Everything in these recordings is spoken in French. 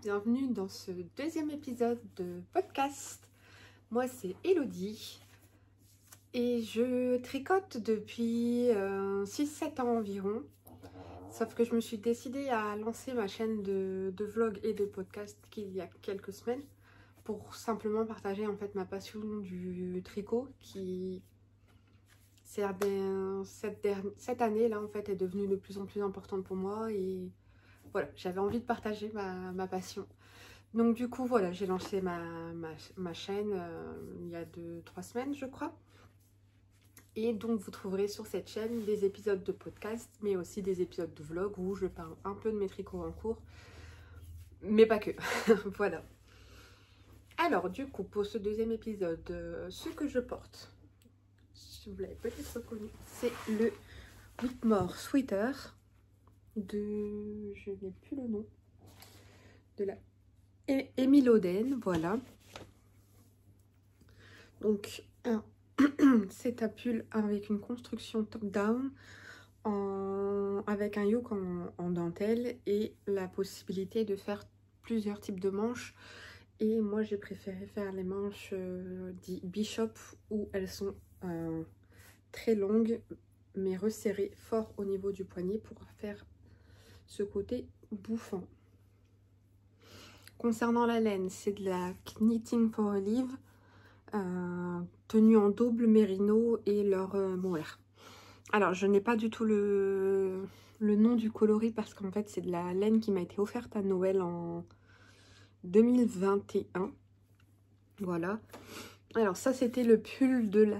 bienvenue dans ce deuxième épisode de podcast. Moi c'est Elodie et je tricote depuis 6-7 ans environ. Sauf que je me suis décidée à lancer ma chaîne de vlog et de podcast il y a quelques semaines pour simplement partager en fait ma passion du tricot qui cette année là en fait est devenue de plus en plus importante pour moi et voilà, j'avais envie de partager ma passion. Donc du coup, voilà, j'ai lancé ma chaîne il y a 2-3 semaines, je crois. Et donc, vous trouverez sur cette chaîne des épisodes de podcast, mais aussi des épisodes de vlog où je parle un peu de mes tricots en cours, mais pas que. Voilà. Alors, du coup, pour ce deuxième épisode, ce que je porte, si vous l'avez peut-être reconnu, c'est le Whitmore Sweater de... je n'ai plus le nom. De la Emile Oden, voilà. Donc, c'est un pull avec une construction top-down, avec un yoke en dentelle et la possibilité de faire plusieurs types de manches. Et moi, j'ai préféré faire les manches dites Bishop où elles sont très longues, mais resserrées fort au niveau du poignet pour faire ce côté bouffant. Concernant la laine, c'est de la Knitting for Olive, tenue en double mérino et leur mohair. Alors, je n'ai pas du tout le nom du coloris parce qu'en fait, c'est de la laine qui m'a été offerte à Noël en 2021. Voilà. Alors, ça, c'était le pull de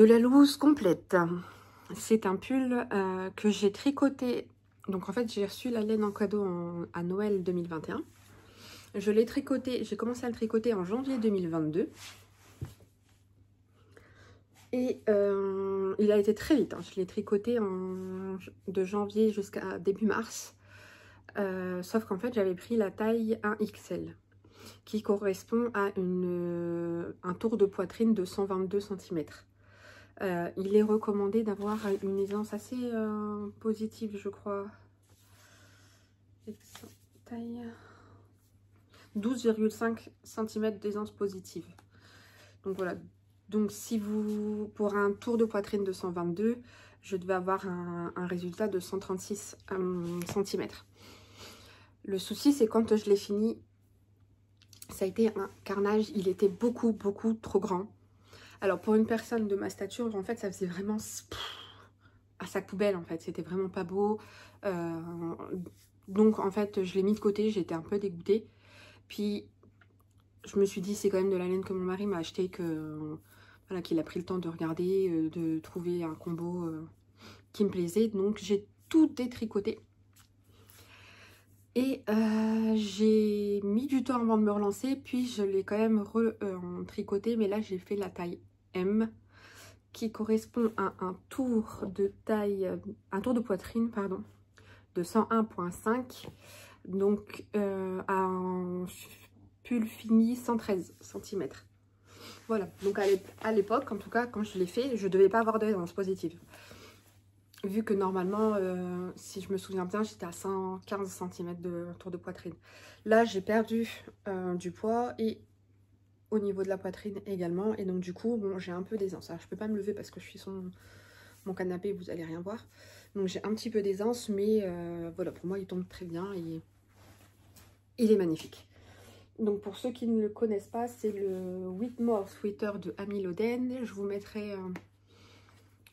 la loose complète. C'est un pull que j'ai tricoté. Donc, en fait, j'ai reçu la laine en cadeau à Noël 2021. Je l'ai tricoté, j'ai commencé à le tricoter en janvier 2022. Et il a été très vite, hein. Je l'ai tricoté de janvier jusqu'à début mars. Sauf qu'en fait, j'avais pris la taille 1XL, qui correspond à un tour de poitrine de 122 cm. Il est recommandé d'avoir une aisance assez positive, je crois. Taille 12,5 cm d'aisance positive. Donc voilà. Donc si vous, pour un tour de poitrine de 122, je devais avoir un résultat de 136 cm. Le souci, c'est quand je l'ai fini, ça a été un carnage. Il était beaucoup trop grand. Alors pour une personne de ma stature, en fait, ça faisait vraiment à sac poubelle, en fait. C'était vraiment pas beau. Donc en fait, je l'ai mis de côté. J'étais un peu dégoûtée. Puis je me suis dit, c'est quand même de la laine que mon mari m'a acheté, voilà, qu'il a pris le temps de regarder, de trouver un combo qui me plaisait. Donc j'ai tout détricoté. Et j'ai mis du temps avant de me relancer. Puis je l'ai quand même tricoté. Mais là j'ai fait la taille M, qui correspond à un tour de taille, un tour de poitrine, pardon, de 101,5. Donc à un pull fini 113 cm. Voilà, donc à l'époque, en tout cas, quand je l'ai fait, je ne devais pas avoir d'aisance positive. Vu que normalement, si je me souviens bien, j'étais à 115 cm de tour de poitrine. Là, j'ai perdu du poids et au niveau de la poitrine également. Et donc, du coup, bon, j'ai un peu d'aisance. Alors, je ne peux pas me lever parce que je suis sur mon canapé, vous n'allez rien voir. Donc, j'ai un petit peu d'aisance, mais voilà, pour moi, il tombe très bien et il est magnifique. Donc pour ceux qui ne le connaissent pas, c'est le Whitmore Sweater de Emile Oden. Je vous mettrai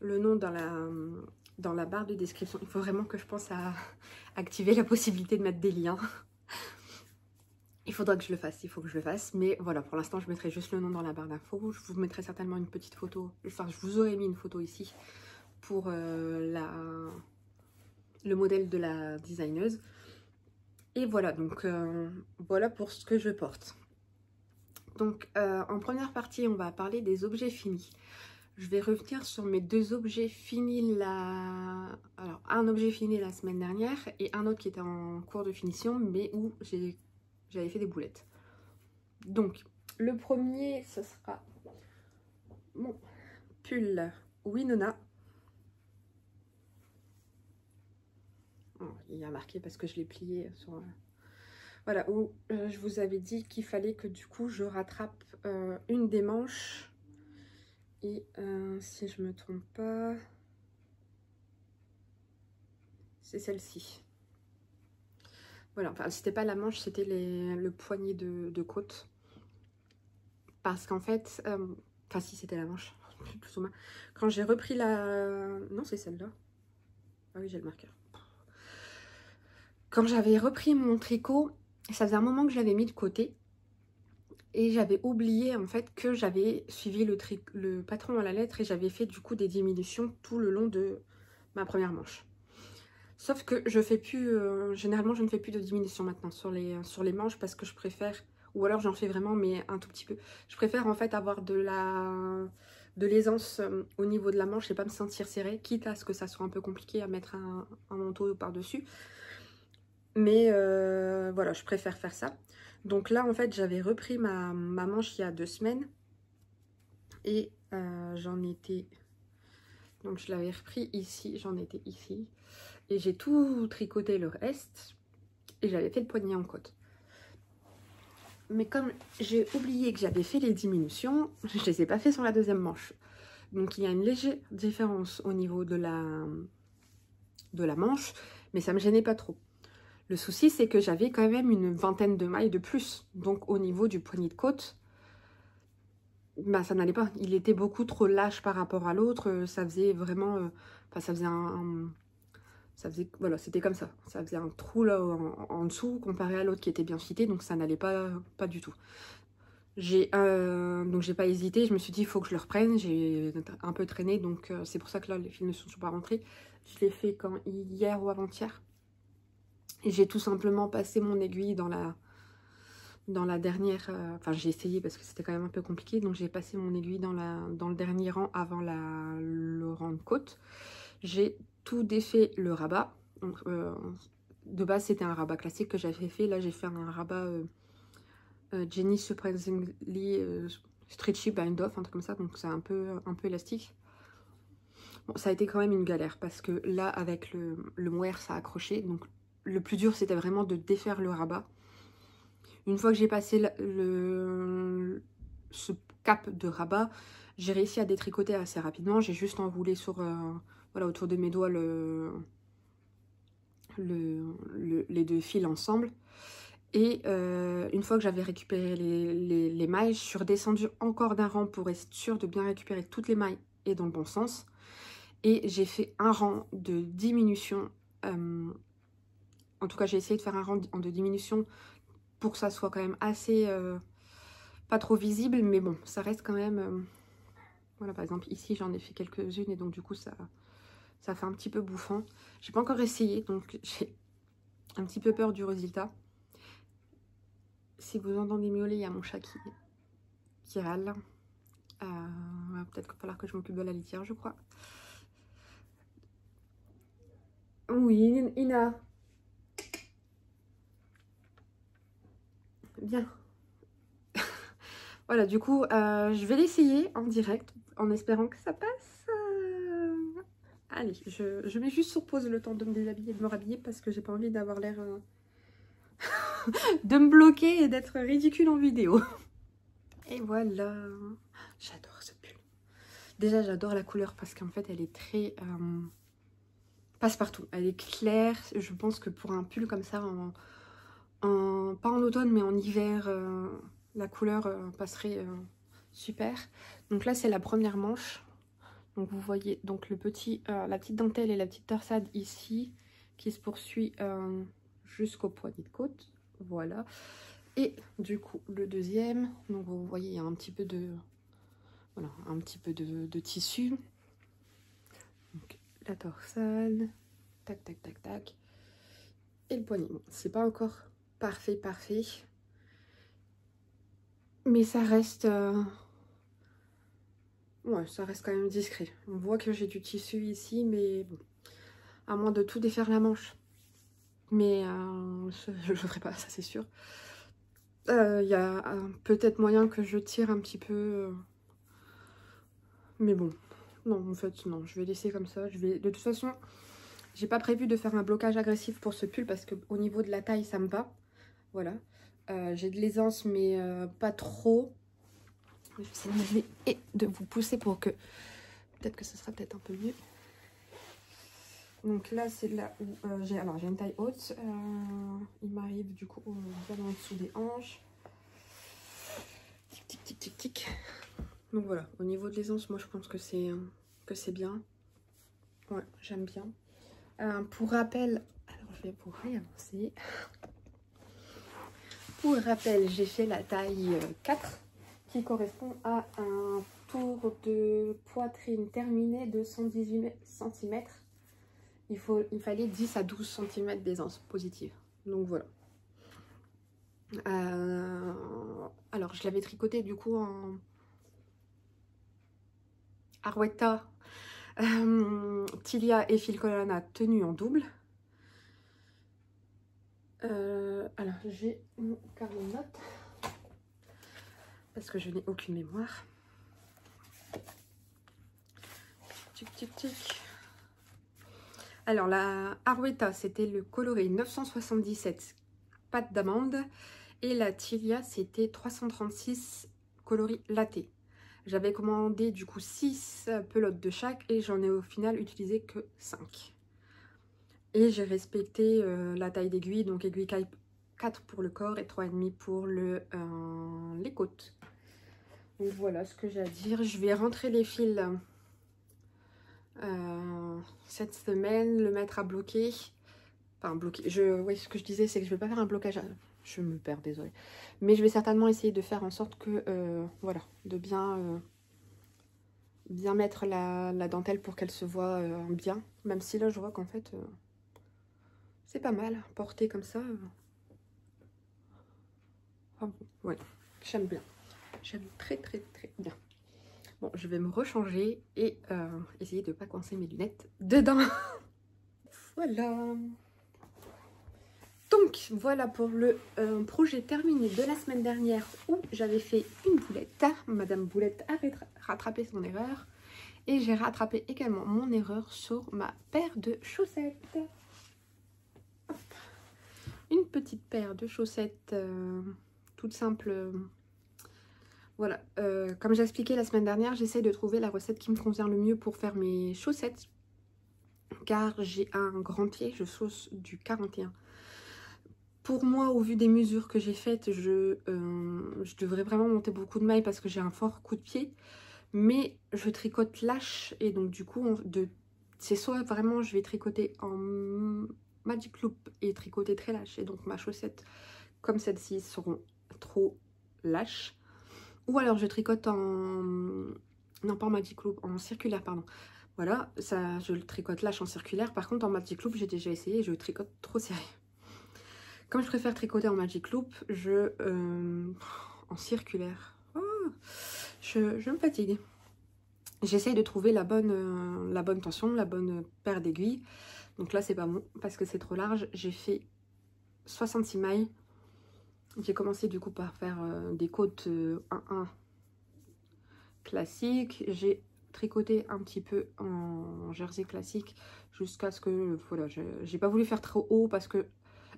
le nom dans la barre de description. Il faut vraiment que je pense à activer la possibilité de mettre des liens. Il faudra que je le fasse, il faut que je le fasse. Mais voilà, pour l'instant, je mettrai juste le nom dans la barre d'infos. Je vous mettrai certainement une petite photo. Enfin, je vous aurais mis une photo ici pour le modèle de la designeuse. Et voilà, donc voilà pour ce que je porte. Donc en première partie, on va parler des objets finis. Je vais revenir sur mes deux objets finis alors un objet fini la semaine dernière et un autre qui était en cours de finition, mais où j'avais fait des boulettes. Donc le premier, ce sera mon pull Winona. il y a marqué parce que je l'ai plié sur... Voilà, où je vous avais dit qu'il fallait que du coup je rattrape une des manches. Et si je me trompe pas, c'est celle-ci. Voilà, enfin c'était pas la manche, c'était le poignet de côte. Parce qu'en fait, enfin si c'était la manche, plus ou moins. Quand j'ai repris la... Non, c'est celle-là. Ah oui, j'ai le marqueur. Quand j'avais repris mon tricot, ça faisait un moment que je l'avais mis de côté. Et j'avais oublié en fait que j'avais suivi le patron à la lettre et j'avais fait du coup des diminutions tout le long de ma première manche. Sauf que je fais plus, généralement je ne fais plus de diminution maintenant sur les manches parce que je préfère, ou alors j'en fais vraiment mais un tout petit peu. Je préfère en fait avoir de l'aisance au niveau de la manche et pas me sentir serrée, quitte à ce que ça soit un peu compliqué à mettre un manteau par-dessus. Mais voilà, je préfère faire ça. Donc là, en fait, j'avais repris ma manche il y a 2 semaines. Et j'en étais... Donc je l'avais repris ici, j'en étais ici. Et j'ai tout tricoté le reste. Et j'avais fait le poignet en côte. Mais comme j'ai oublié que j'avais fait les diminutions, je ne les ai pas fait sur la deuxième manche. Donc il y a une légère différence au niveau de la manche. Mais ça ne me gênait pas trop. Le souci, c'est que j'avais quand même une vingtaine de mailles de plus. Donc, au niveau du poignet de côte, bah, ça n'allait pas. Il était beaucoup trop lâche par rapport à l'autre. Ça faisait vraiment... Enfin, ça faisait voilà, c'était comme ça. Ça faisait un trou là en dessous comparé à l'autre qui était bien fité. Donc, ça n'allait pas du tout. Donc, j'ai pas hésité. Je me suis dit, il faut que je le reprenne. J'ai un peu traîné. Donc, c'est pour ça que là, les fils ne sont toujours pas rentrés. Je l'ai fait quand hier ou avant-hier. Et j'ai tout simplement passé mon aiguille dans la dernière... Enfin, j'ai essayé parce que c'était quand même un peu compliqué. Donc, j'ai passé mon aiguille dans le dernier rang avant le rang de côte. J'ai tout défait le rabat. Donc, de base, c'était un rabat classique que j'avais fait. Là, j'ai fait un rabat Jenny Surprisingly Stretchy Bind Off, un truc comme ça. Donc, c'est un peu élastique. Bon, ça a été quand même une galère parce que là, avec le mohair, ça a accroché. Donc, le plus dur, c'était vraiment de défaire le rabat. Une fois que j'ai passé ce cap de rabat, j'ai réussi à détricoter assez rapidement. J'ai juste enroulé sur, voilà, autour de mes doigts les deux fils ensemble. Et une fois que j'avais récupéré les mailles, je suis redescendue encore d'un rang pour être sûre de bien récupérer toutes les mailles et dans le bon sens. Et j'ai fait un rang de diminution. En tout cas, j'ai essayé de faire un rang de diminution pour que ça soit quand même assez... pas trop visible, mais bon, ça reste quand même... voilà, par exemple, ici, j'en ai fait quelques-unes et donc du coup, ça fait un petit peu bouffant. J'ai pas encore essayé, donc j'ai un petit peu peur du résultat. Si vous entendez miauler, il y a mon chat qui râle. Peut-être qu'il va falloir que je m'occupe de la litière, je crois. Oui, Ina. Bien. Voilà, du coup, je vais l'essayer en direct, en espérant que ça passe. Allez, je mets juste sur pause le temps de me déshabiller et de me rhabiller parce que j'ai pas envie d'avoir l'air... de me bloquer et d'être ridicule en vidéo. Et voilà. J'adore ce pull. Déjà, j'adore la couleur parce qu'en fait, elle est très... passe-partout. Elle est claire. Je pense que pour un pull comme ça, pas en automne, mais en hiver, la couleur passerait super. Donc là, c'est la première manche. Donc vous voyez donc la petite dentelle et la petite torsade ici qui se poursuit jusqu'au poignet de côte. Voilà. Et du coup, le deuxième, donc vous voyez, il y a un petit peu de... Voilà, un petit peu de tissu. Donc la torsade. Tac, tac, tac, tac. Et le poignet. Bon, c'est pas encore parfait. Mais ça reste... ouais, ça reste quand même discret. On voit que j'ai du tissu ici, mais bon. À moins de tout défaire la manche. Mais je le ferai pas, ça c'est sûr. Il y a peut-être moyen que je tire un petit peu. Mais bon. Non, en fait, non. Je vais laisser comme ça. De toute façon, J'ai pas prévu de faire un blocage agressif pour ce pull parce que au niveau de la taille ça me va. Voilà. J'ai de l'aisance mais pas trop. Je vais essayer de me lever et de vous pousser pour que... Peut-être que ce sera peut-être un peu mieux. Donc là c'est là où j'ai une taille haute. Il m'arrive du coup bien en dessous des hanches. Tic tic tic tic tic. Donc voilà, au niveau de l'aisance, moi je pense que c'est bien. Ouais, j'aime bien. Pour rappel, alors je vais vous réavancer. Pour rappel, j'ai fait la taille 4 qui correspond à un tour de poitrine terminé de 118 cm. Il fallait 10 à 12 cm d'aisance positive. Donc voilà. Alors je l'avais tricoté du coup en Arwetta, Tilia et Fil Colana tenue en double. Alors j'ai mon carnet de notes parce que je n'ai aucune mémoire. Tic tic tic. Alors la Arwetta c'était le coloris 977 pâte d'amande et la Tilia c'était 336 coloris latte. J'avais commandé du coup 6 pelotes de chaque et j'en ai au final utilisé que 5. Et j'ai respecté la taille d'aiguille, donc aiguille 4 pour le corps et 3,5 pour les côtes. Donc voilà ce que j'ai à dire. Je vais rentrer les fils cette semaine, le mettre à bloquer. Enfin bloquer, oui, ce que je disais c'est que je vais pas faire un blocage, je me perds, désolée. Mais je vais certainement essayer de faire en sorte que, voilà, de bien mettre la dentelle pour qu'elle se voit bien. Même si là je vois qu'en fait... c'est pas mal, porté comme ça. Ah bon, ouais, j'aime bien. J'aime très très très bien. Bon, je vais me rechanger et essayer de ne pas coincer mes lunettes dedans. Voilà. Donc, voilà pour le projet terminé de la semaine dernière où j'avais fait une boulette. Madame Boulette a rattrapé son erreur. Et j'ai rattrapé également mon erreur sur ma paire de chaussettes. Une petite paire de chaussettes toute simple. Voilà, comme j'ai expliqué la semaine dernière, j'essaie de trouver la recette qui me convient le mieux pour faire mes chaussettes. Car j'ai un grand pied, je chausse du 41. Pour moi, au vu des mesures que j'ai faites, je devrais vraiment monter beaucoup de mailles parce que j'ai un fort coup de pied. Mais je tricote lâche et donc du coup, c'est soit vraiment je vais tricoter en Magic Loop et tricoter très lâche. Et donc ma chaussette, comme celle-ci, seront trop lâches. Ou alors je tricote en... non, pas en Magic Loop, en circulaire, pardon. Voilà, ça, je le tricote lâche en circulaire. Par contre, en Magic Loop, j'ai déjà essayé et je tricote trop serré. Comme je préfère tricoter en Magic Loop, en circulaire. Oh, je me fatigue. J'essaye de trouver la bonne tension, la bonne paire d'aiguilles. Donc là, c'est pas bon parce que c'est trop large. J'ai fait 66 mailles. J'ai commencé du coup par faire des côtes 1-1 classiques. J'ai tricoté un petit peu en jersey classique jusqu'à ce que, voilà, j'ai pas voulu faire trop haut parce que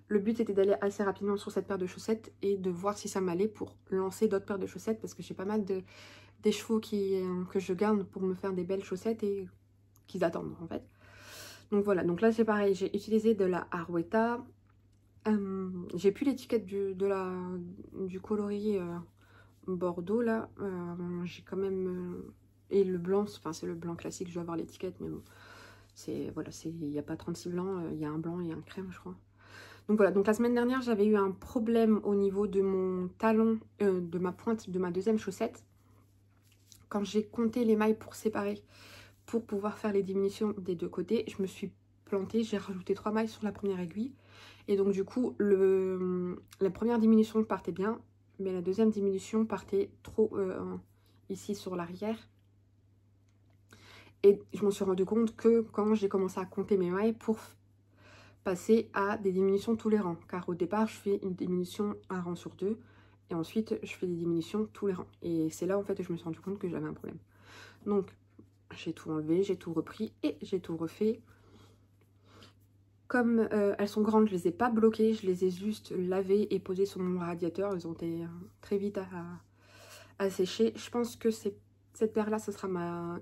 le but était d'aller assez rapidement sur cette paire de chaussettes et de voir si ça m'allait pour lancer d'autres paires de chaussettes parce que j'ai pas mal des chevaux que je garde pour me faire des belles chaussettes et qu'ils attendent en fait. Donc voilà, donc là c'est pareil, j'ai utilisé de la Arwetta. J'ai plus l'étiquette du coloris bordeaux là. J'ai quand même... et le blanc, enfin c'est le blanc classique, je dois avoir l'étiquette, mais bon. Voilà, il n'y a pas 36 blancs, il y a un blanc et un crème je crois. Donc voilà, donc la semaine dernière j'avais eu un problème au niveau de mon talon, de ma pointe de ma deuxième chaussette. Quand j'ai compté les mailles pour séparer, pour pouvoir faire les diminutions des deux côtés, je me suis plantée, j'ai rajouté 3 mailles sur la première aiguille. Et donc du coup, la première diminution partait bien, mais la deuxième diminution partait trop ici sur l'arrière. Et je m'en suis rendu compte que quand j'ai commencé à compter mes mailles pour passer à des diminutions tous les rangs. Car au départ, je fais une diminution un rang sur 2. Et ensuite, je fais des diminutions tous les rangs. Et c'est là en fait que je me suis rendu compte que j'avais un problème. Donc, j'ai tout enlevé, j'ai tout repris et j'ai tout refait. Comme elles sont grandes, je les ai pas bloquées, je les ai juste lavées et posées sur mon radiateur. Elles ont été très vite à sécher. Je pense que cette paire-là, ce sera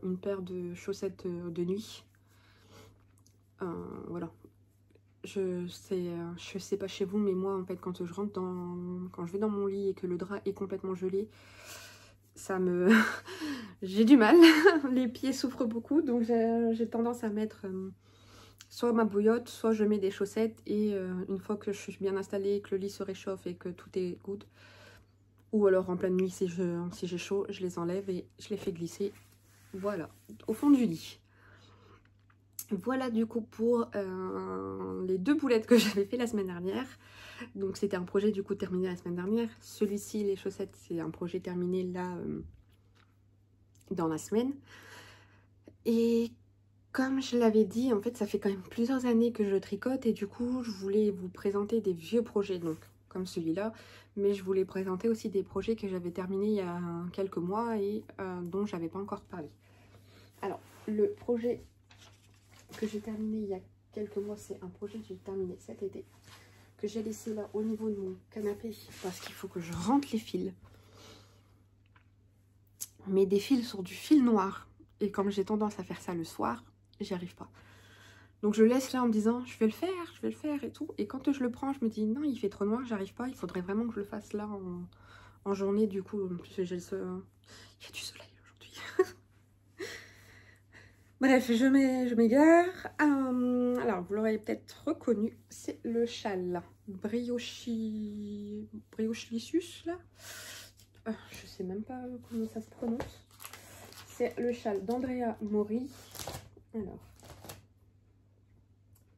une paire de chaussettes de nuit. Voilà. Je sais pas chez vous, mais moi, en fait, quand je vais dans mon lit et que le drap est complètement gelé, j'ai du mal. Les pieds souffrent beaucoup, donc j'ai tendance à mettre soit ma bouillotte, soit je mets des chaussettes et une fois que je suis bien installée, que le lit se réchauffe et que tout est good, ou alors en pleine nuit si j'ai chaud, je les enlève et je les fais glisser, voilà, au fond du lit. Voilà du coup pour les 2 boulettes que j'avais fait la semaine dernière. Donc c'était un projet du coup terminé la semaine dernière. Celui-ci, les chaussettes, c'est un projet terminé là dans la semaine. Et comme je l'avais dit, en fait ça fait quand même plusieurs années que je tricote et du coup je voulais vous présenter des vieux projets, donc comme celui-là. Mais je voulais présenter aussi des projets que j'avais terminés il y a quelques mois et dont j'avais pas encore parlé. Alors le projet que j'ai terminé il y a quelques mois, c'est un projet que j'ai terminé cet été, que j'ai laissé là au niveau de mon canapé parce qu'il faut que je rentre les fils. Mais des fils sur du fil noir, et comme j'ai tendance à faire ça le soir, j'y arrive pas. Donc je laisse là en me disant je vais le faire et tout, et quand je le prends je me dis non, il fait trop noir, j'arrive pas, il faudrait vraiment que je le fasse là en journée. Du coup il y a du soleil aujourd'hui. Bref, je m'égare. Alors, vous l'aurez peut-être reconnu, c'est le châle Briochilicious, là. Je sais même pas comment ça se prononce. C'est le châle d'Andrea Mori. Alors,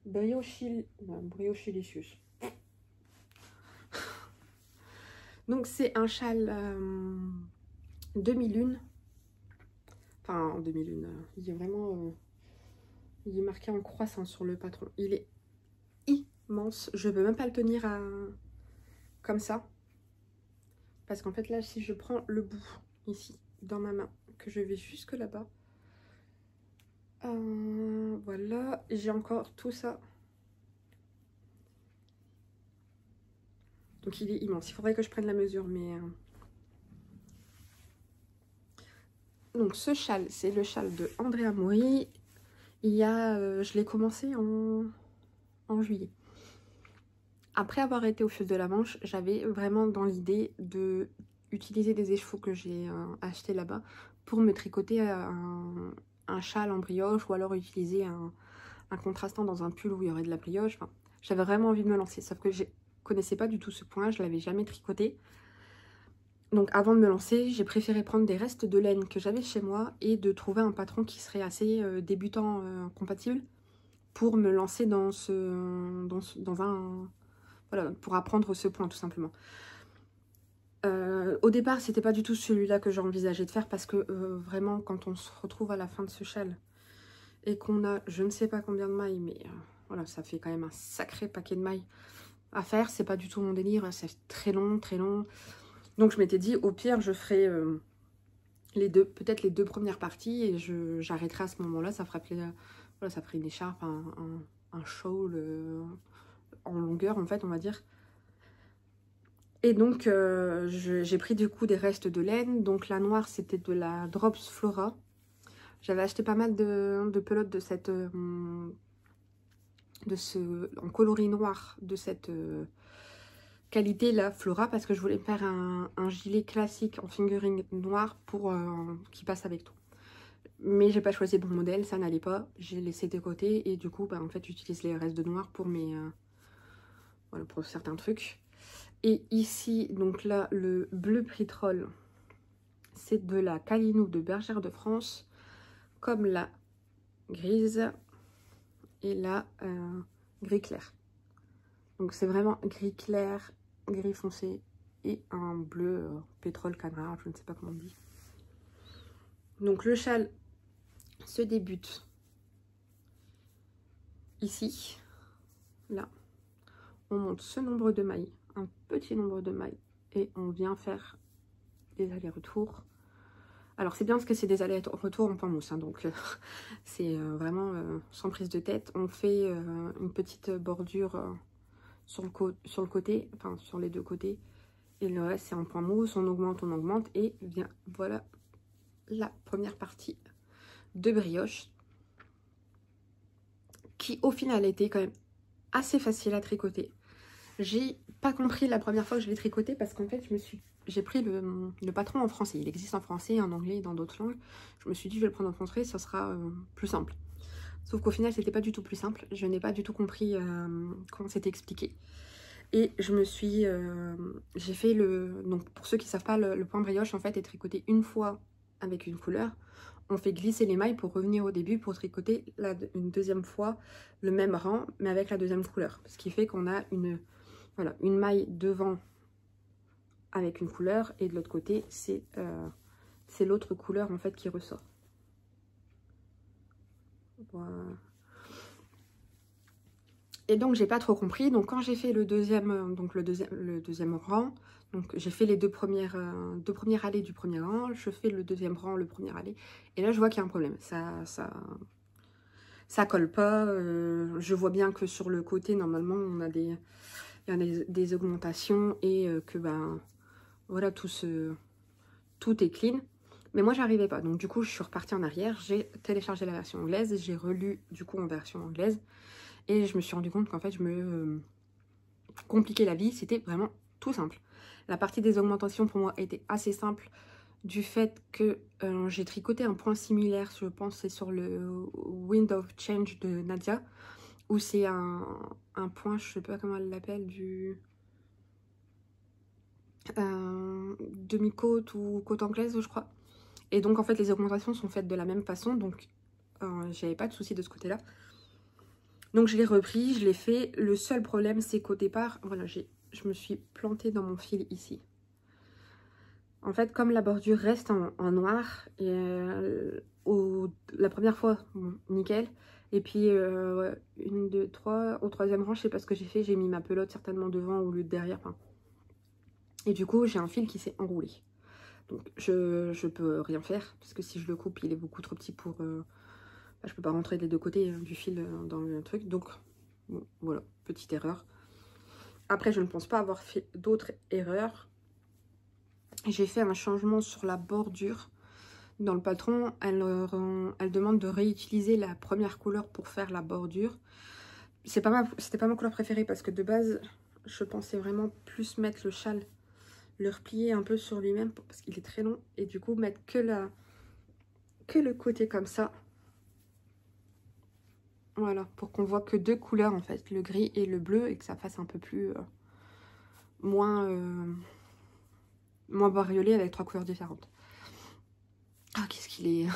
Briochilicious. Donc, c'est un châle demi-lune. Enfin, en demi-lune, il est vraiment... il est marqué en croissant sur le patron. Il est immense. Je ne peux même pas le tenir comme ça. Parce qu'en fait, là, si je prends le bout, ici, dans ma main, que je vais jusque là-bas. Voilà, j'ai encore tout ça. Donc, il est immense. Il faudrait que je prenne la mesure, mais... Donc, ce châle, c'est le châle de Andrea Mori. Je l'ai commencé en juillet. Après avoir été au fil de la Manche, j'avais vraiment dans l'idée de utiliser des écheveaux que j'ai achetés là-bas pour me tricoter un châle en brioche, ou alors utiliser un contrastant dans un pull où il y aurait de la brioche. Enfin, j'avais vraiment envie de me lancer, sauf que je connaissais pas du tout ce point, je l'avais jamais tricoté. Donc avant de me lancer, j'ai préféré prendre des restes de laine que j'avais chez moi et de trouver un patron qui serait assez débutant compatible pour me lancer dans voilà, pour apprendre ce point tout simplement. Au départ, c'était pas du tout celui-là que j'envisageais de faire parce que vraiment, quand on se retrouve à la fin de ce châle et qu'on a je ne sais pas combien de mailles, mais voilà, ça fait quand même un sacré paquet de mailles à faire. C'est pas du tout mon délire, c'est très long, très long. Donc je m'étais dit, au pire, je ferai peut-être les 2 premières parties et j'arrêterai à ce moment-là. Ça ferait voilà, ça ferait une écharpe, un shawl en longueur, en fait, on va dire. Et donc, j'ai pris du coup des restes de laine. Donc, la noire, c'était de la Drops Flora. J'avais acheté pas mal de pelotes de en coloris noir de cette qualité, la Flora, parce que je voulais faire un gilet classique en fingering noir pour qui passe avec tout. Mais j'ai pas choisi le bon modèle, ça n'allait pas. J'ai laissé de côté et du coup, bah, en fait, j'utilise les restes de noir pour voilà, pour certains trucs. Et ici, donc là, le bleu Pritrol, c'est de la Calinou de Bergère de France, comme la grise et la gris clair. Donc c'est vraiment gris clair, gris foncé et un bleu pétrole canard, je ne sais pas comment on dit. Donc le châle se débute ici, là. On monte ce nombre de mailles, un petit nombre de mailles, et on vient faire des allers-retours Alors c'est bien parce que c'est des allers-retours en point mousse, hein, donc c'est vraiment sans prise de tête. On fait une petite bordure sur le côté, enfin sur les deux côtés. Et le reste c'est en point mousse, on augmente et bien voilà la première partie de brioche. Qui au final était quand même assez facile à tricoter. J'ai pas compris la première fois que je l'ai tricoté parce qu'en fait j'ai pris le patron en français. Il existe en français, en anglais et dans d'autres langues. Je me suis dit je vais le prendre en français, ça sera plus simple. Sauf qu'au final c'était pas du tout plus simple. Je n'ai pas du tout compris comment c'était expliqué. Et je me suis... j'ai fait le... Donc pour ceux qui savent pas, le point brioche en fait est tricoté une fois avec une couleur. On fait glisser les mailles pour revenir au début pour tricoter une deuxième fois le même rang mais avec la deuxième couleur. Ce qui fait qu'on a voilà, une maille devant avec une couleur et de l'autre côté c'est l'autre couleur en fait qui ressort. Voilà. Et donc j'ai pas trop compris, donc quand j'ai fait le deuxième rang, donc j'ai fait les deux premières allées du premier rang, je fais le deuxième rang, le premier allée, et là je vois qu'il y a un problème, ça colle pas, je vois bien que sur le côté normalement on a il y a des augmentations et que ben voilà tout est clean, mais moi j'arrivais pas, donc du coup je suis repartie en arrière, j'ai téléchargé la version anglaise, j'ai relu du coup en version anglaise. Et je me suis rendu compte qu'en fait, je me compliquais la vie. C'était vraiment tout simple. La partie des augmentations, pour moi, était assez simple. Du fait que j'ai tricoté un point similaire, je pense c'est sur le Wind of Change de Nadia. Où c'est un point, je sais pas comment elle l'appelle, du... demi-côte ou côte anglaise, je crois. Et donc, en fait, les augmentations sont faites de la même façon. Donc, j'avais pas de souci de ce côté-là. Donc je l'ai repris, je l'ai fait. Le seul problème c'est qu'au départ, voilà, je me suis plantée dans mon fil ici. En fait, comme la bordure reste en noir, et, la première fois, bon, nickel. Et puis, ouais, 1, 2, 3, au troisième rang, je sais pas ce que j'ai fait, j'ai mis ma pelote certainement devant au lieu de derrière. Enfin. Et du coup, j'ai un fil qui s'est enroulé. Donc je peux rien faire, parce que si je le coupe, il est beaucoup trop petit pour... je peux pas rentrer des deux côtés du fil dans le truc, donc bon, voilà, petite erreur. Après, je ne pense pas avoir fait d'autres erreurs. J'ai fait un changement sur la bordure. Dans le patron, elle demande de réutiliser la première couleur pour faire la bordure. C'était pas ma couleur préférée parce que de base, je pensais vraiment plus mettre le châle, le replier un peu sur lui-même parce qu'il est très long. Et du coup, mettre que le côté comme ça. Voilà, pour qu'on voit que deux couleurs en fait, le gris et le bleu, et que ça fasse un peu plus moins bariolé avec 3 couleurs différentes. Ah, qu'est-ce qu'il est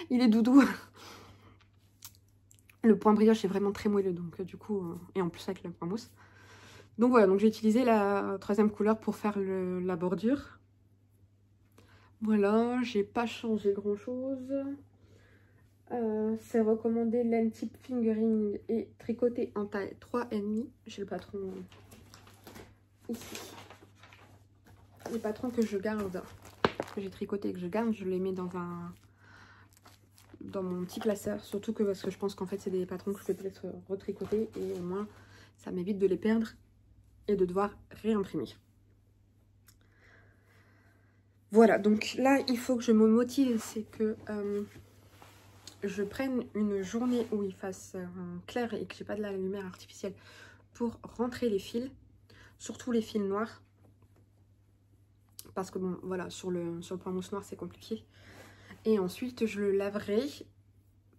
il est doudou. Le point brioche est vraiment très moelleux, donc du coup, et en plus avec le point mousse. Donc voilà, donc j'ai utilisé la troisième couleur pour faire la bordure. Voilà, j'ai pas changé grand chose. C'est recommandé laine type fingering et tricoté en taille 3,5. J'ai le patron ici. Les patrons que je garde, que j'ai tricoté et que je garde, je les mets dans mon petit classeur. Surtout que parce que je pense qu'en fait c'est des patrons que je peux peut-être retricoter et au moins ça m'évite de les perdre et de devoir réimprimer. Voilà, donc là il faut que je me motive, c'est que je prenne une journée où il fasse clair et que j'ai pas de la lumière artificielle pour rentrer les fils, surtout les fils noirs. Parce que bon, voilà, sur le point mousse noir c'est compliqué. Et ensuite je le laverai.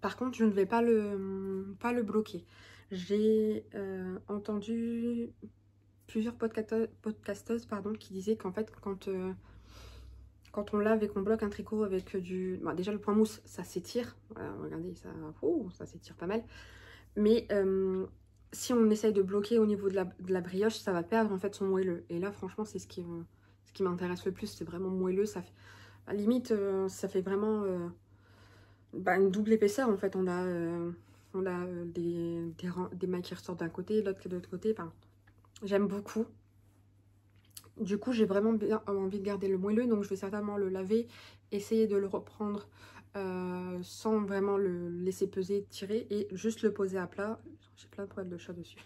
Par contre je ne vais pas le bloquer. J'ai entendu plusieurs podcasteuses pardon, qui disaient qu'en fait quand on lave et qu'on bloque un tricot avec du... Bon, déjà le point mousse ça s'étire, voilà, regardez ça s'étire pas mal, mais si on essaye de bloquer au niveau de la brioche, ça va perdre en fait son moelleux, et là franchement c'est ce qui m'intéresse le plus, c'est vraiment moelleux, ça fait... À la limite ça fait vraiment une double épaisseur en fait, on a des mailles qui ressortent d'un côté, l'autre de l'autre côté, enfin j'aime beaucoup. Du coup, j'ai vraiment bien envie de garder le moelleux, donc je vais certainement le laver, essayer de le reprendre sans vraiment le laisser peser, tirer, et juste le poser à plat. J'ai plein de poils de chat dessus.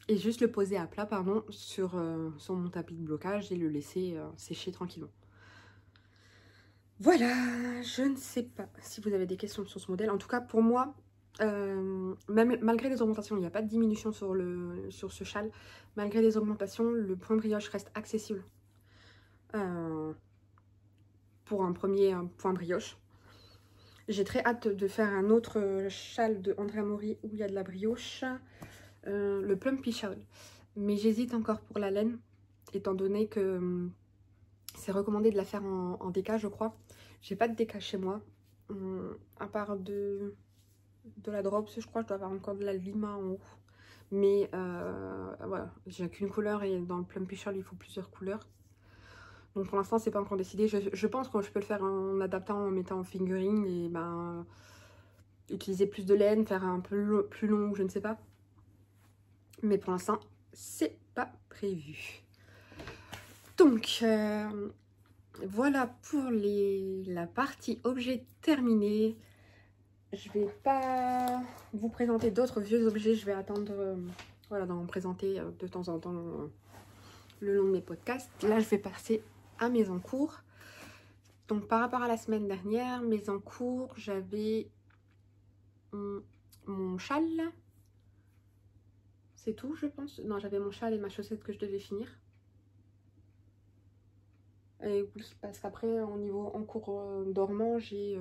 Et juste le poser à plat, pardon, sur mon tapis de blocage et le laisser sécher tranquillement. Voilà, je ne sais pas si vous avez des questions sur ce modèle. En tout cas, pour moi, même malgré les augmentations, il n'y a pas de diminution sur ce châle. Malgré les augmentations, le point brioche reste accessible pour un premier point brioche. J'ai très hâte de faire un autre châle de Andrea Mori où il y a de la brioche, le Plumpy Shawl. Mais j'hésite encore pour la laine, étant donné que c'est recommandé de la faire en déca, je crois. J'ai pas de déca chez moi, à part de la Drops, je crois. Je dois avoir encore de la Lima en haut. Mais voilà, j'ai qu'une couleur et dans le Plumpy Shawl, il faut plusieurs couleurs. Donc pour l'instant, c'est pas encore décidé. Je pense que je peux le faire en adaptant, en mettant en fingering et ben utiliser plus de laine, faire un peu plus long, je ne sais pas. Mais pour l'instant, c'est pas prévu. Donc voilà pour la partie objet terminée. Je vais pas vous présenter d'autres vieux objets. Je vais attendre voilà, d'en présenter de temps en temps le long de mes podcasts. Là, je vais passer à mes encours. Donc par rapport à la semaine dernière, mes encours, j'avais mon châle. C'est tout, je pense. Non, j'avais mon châle et ma chaussette que je devais finir. Et oui, parce qu'après, au niveau encours dormant, j'ai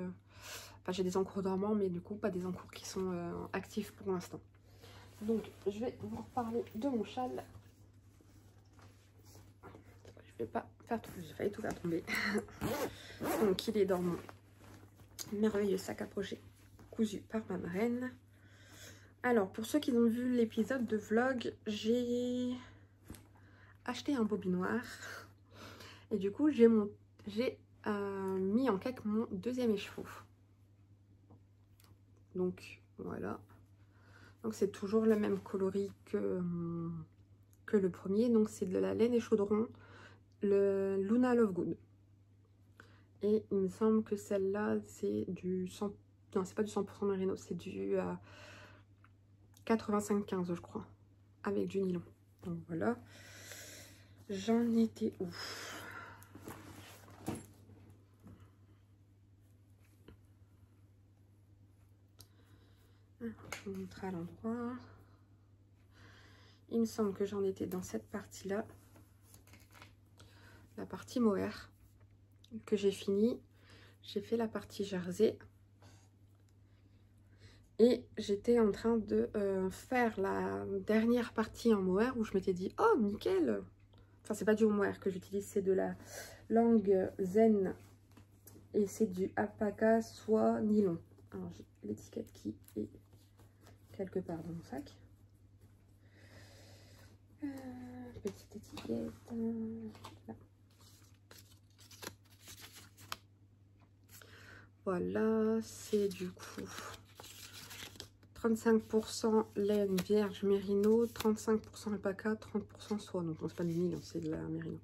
des encours dormants, mais du coup, pas des encours qui sont actifs pour l'instant. Donc, je vais vous reparler de mon châle. Je vais pas faire tout, j'ai failli tout faire tomber. Donc, il est dans mon merveilleux sac à pocher cousu par ma marraine. Alors, pour ceux qui ont vu l'épisode de vlog, j'ai acheté un bobinoir. Et du coup, j'ai mis en cake mon deuxième écheveau. Donc, voilà. Donc, c'est toujours le même coloris que le premier. Donc, c'est de la laine et chaudron, le Luna Lovegood. Et il me semble que celle-là, c'est du 100... Non, c'est pas du 100% merino, c'est du 85-15, je crois, avec du nylon. Donc, voilà. J'en étais où? Je vous montre à l'endroit. Il me semble que j'en étais dans cette partie-là. La partie mohair que j'ai fini. J'ai fait la partie jersey. Et j'étais en train de faire la dernière partie en mohair où je m'étais dit, oh nickel. Enfin, c'est pas du mohair que j'utilise, c'est de la langue zen. Et c'est du alpaca soie nylon. Alors, j'ai l'étiquette qui est quelque part dans mon sac. Petite étiquette. Là. Voilà, c'est du coup 35% laine vierge mérino, 35% alpaca, 30% soie. Donc c'est pas du nylon, c'est de la mérino.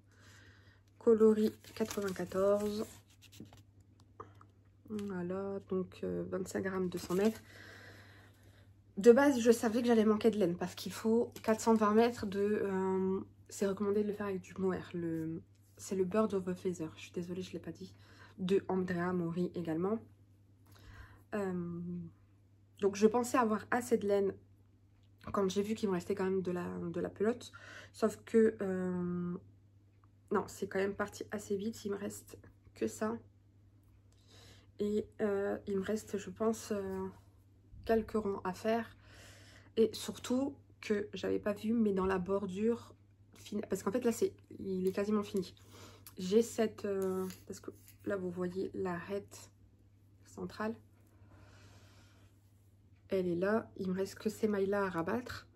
Coloris 94. Voilà, donc 25 grammes 200 mètres. De base, je savais que j'allais manquer de laine parce qu'il faut 420 mètres de... c'est recommandé de le faire avec du mohair. C'est le Bird of a Feather. Je suis désolée, je ne l'ai pas dit. De Andrea Mori également. Donc je pensais avoir assez de laine quand j'ai vu qu'il me restait quand même de la pelote. Sauf que... non, c'est quand même parti assez vite. Il me reste que ça. Et il me reste, je pense... quelques rangs à faire et surtout que j'avais pas vu mais dans la bordure parce qu'en fait là il est quasiment fini. J'ai cette parce que là vous voyez l'arête centrale, elle est là, il me reste que ces mailles là à rabattre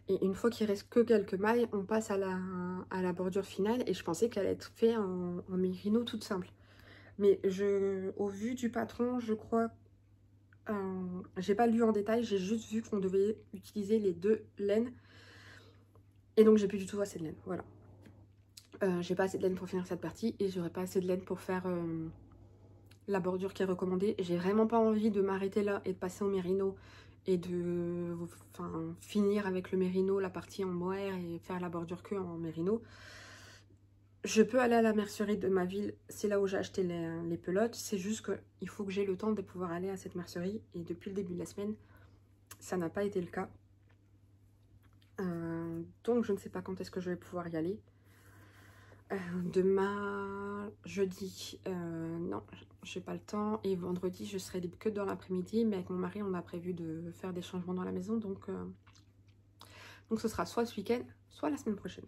et une fois qu'il reste que quelques mailles on passe à la bordure finale et je pensais qu'elle allait être faite en mérino toute simple, mais au vu du patron je crois j'ai pas lu en détail, j'ai juste vu qu'on devait utiliser les deux laines et donc j'ai plus du tout assez de laine, voilà. J'ai pas assez de laine pour finir cette partie et j'aurai pas assez de laine pour faire la bordure qui est recommandée. J'ai vraiment pas envie de m'arrêter là et de passer au mérino et de finir avec le mérino la partie en mohair et faire la bordure que en mérino. Je peux aller à la mercerie de ma ville, c'est là où j'ai acheté les pelotes. C'est juste qu'il faut que j'ai le temps de pouvoir aller à cette mercerie et depuis le début de la semaine, ça n'a pas été le cas. Donc je ne sais pas quand est-ce que je vais pouvoir y aller. Demain, jeudi, non, j'ai pas le temps. Et vendredi, je serai libre que dans l'après-midi. Mais avec mon mari, on a prévu de faire des changements dans la maison. Donc ce sera soit ce week-end, soit la semaine prochaine.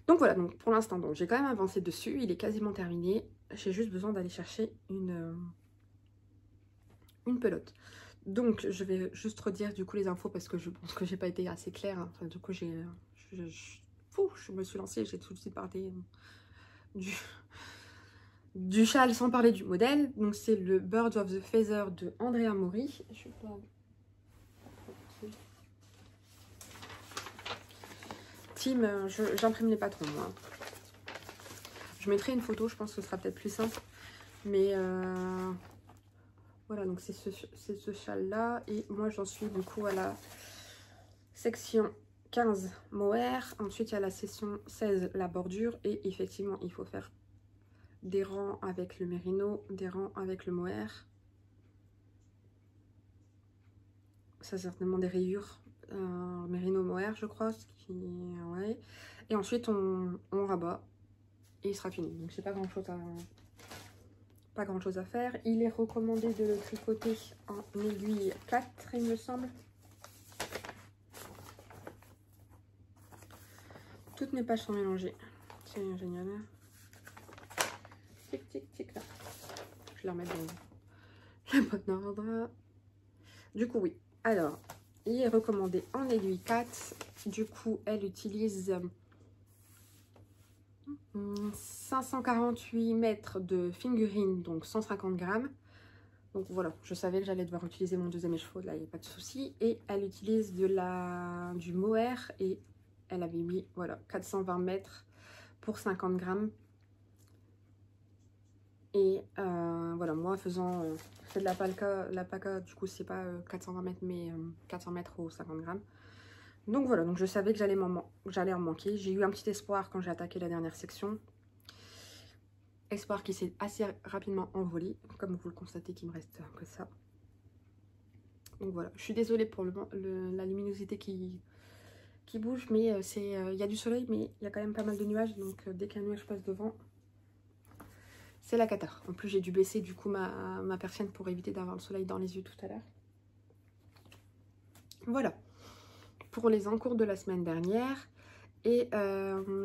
Donc voilà, donc pour l'instant, j'ai quand même avancé dessus. Il est quasiment terminé. J'ai juste besoin d'aller chercher une pelote. Donc je vais juste redire du coup les infos parce que je pense que j'ai pas été assez claire. Enfin, du coup, je me suis lancée, j'ai tout de suite parlé du châle sans parler du modèle. Donc c'est le Birds of the Feather de Andrea Mori. Team, j'imprime les patrons moi. Je mettrai une photo, je pense que ce sera peut-être plus simple. Mais voilà, donc c'est ce châle là. Et moi j'en suis du coup à la section 15 mohair. Ensuite il y a la section 16 la bordure. Et effectivement il faut faire des rangs avec le mérino, des rangs avec le mohair. Ça certainement des rayures. Mérino mohair je crois. Ouais. Et ensuite on rabat. Et il sera fini. Donc c'est pas grand chose à faire. Il est recommandé de le tricoter en aiguille 4 il me semble. Toutes mes pages sont mélangées. C'est génial. Tic tic tic là. Je vais la remettre dans le bon ordre. Du coup oui. Alors, il est recommandé en aiguille 4. Du coup, elle utilise 548 mètres de fingering, donc 150 grammes. Donc voilà, je savais que j'allais devoir utiliser mon deuxième écheveau, là il n'y a pas de souci. Et elle utilise du mohair et elle avait mis voilà 420 mètres pour 50 grammes. Et voilà, moi faisant je fais de la paca, du coup c'est pas 420 mètres mais 400 mètres ou 50 grammes. Donc voilà, donc je savais que j'allais en manquer. J'ai eu un petit espoir quand j'ai attaqué la dernière section. Espoir qui s'est assez rapidement envolé. Comme vous le constatez qu'il me reste que ça. Donc voilà, je suis désolée pour la luminosité qui bouge. Mais il y a du soleil mais il y a quand même pas mal de nuages. Donc dès qu'un nuage passe devant, c'est la cata. En plus j'ai dû baisser du coup ma persienne pour éviter d'avoir le soleil dans les yeux tout à l'heure. Voilà. Pour les encours de la semaine dernière. Et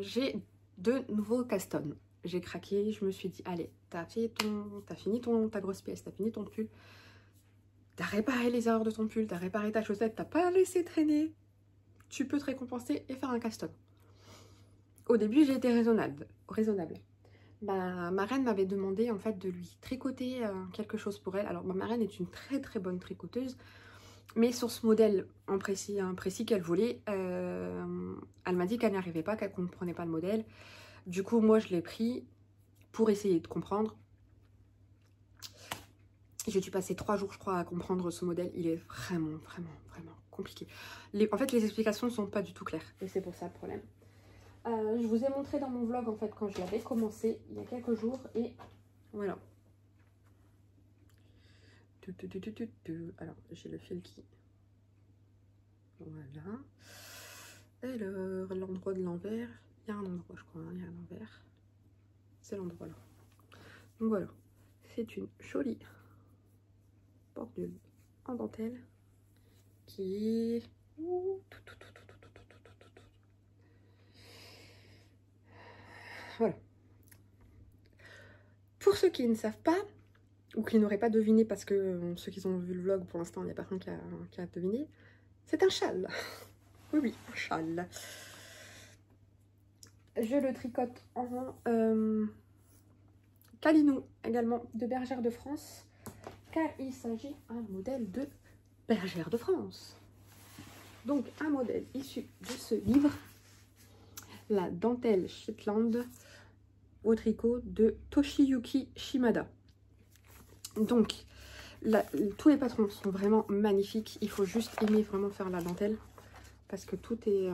j'ai de nouveaux castons. J'ai craqué, je me suis dit, allez, t'as fini ta grosse pièce, t'as fini ton pull. T'as réparé les erreurs de ton pull, t'as réparé ta chaussette, t'as pas laissé traîner. Tu peux te récompenser et faire un caston. Au début, j'ai été raisonnable. Ma marraine m'avait demandé en fait de lui tricoter quelque chose pour elle. Alors ma marraine est une très très bonne tricoteuse. Mais sur ce modèle en précis qu'elle voulait, elle m'a dit qu'elle n'y arrivait pas, qu'elle ne comprenait pas le modèle. Du coup, moi, je l'ai pris pour essayer de comprendre. J'ai dû passer 3 jours, je crois, à comprendre ce modèle. Il est vraiment, vraiment, vraiment compliqué. En fait, les explications ne sont pas du tout claires. Et c'est pour ça le problème. Je vous ai montré dans mon vlog, en fait, quand je l'avais commencé, il y a quelques jours. Et voilà. Alors, j'ai le fil qui... Voilà. Alors, l'endroit de l'envers. Il y a un endroit, je crois. Il y a un envers. C'est l'endroit là. Donc voilà. C'est une jolie bordure en dentelle qui est... Voilà. Pour ceux qui ne savent pas, ou qui n'auraient pas deviné, parce que ceux qui ont vu le vlog, pour l'instant, il n'y a personne qui a deviné, c'est un châle. Oui, oui, un châle. Je le tricote en Calinou, également de Bergère de France, car il s'agit d'un modèle de Bergère de France. Donc, un modèle issu de ce livre. la dentelle Shetland au tricot de Toshiyuki Shimada. Donc, tous les patrons sont vraiment magnifiques. Il faut juste aimer vraiment faire la dentelle parce que tout est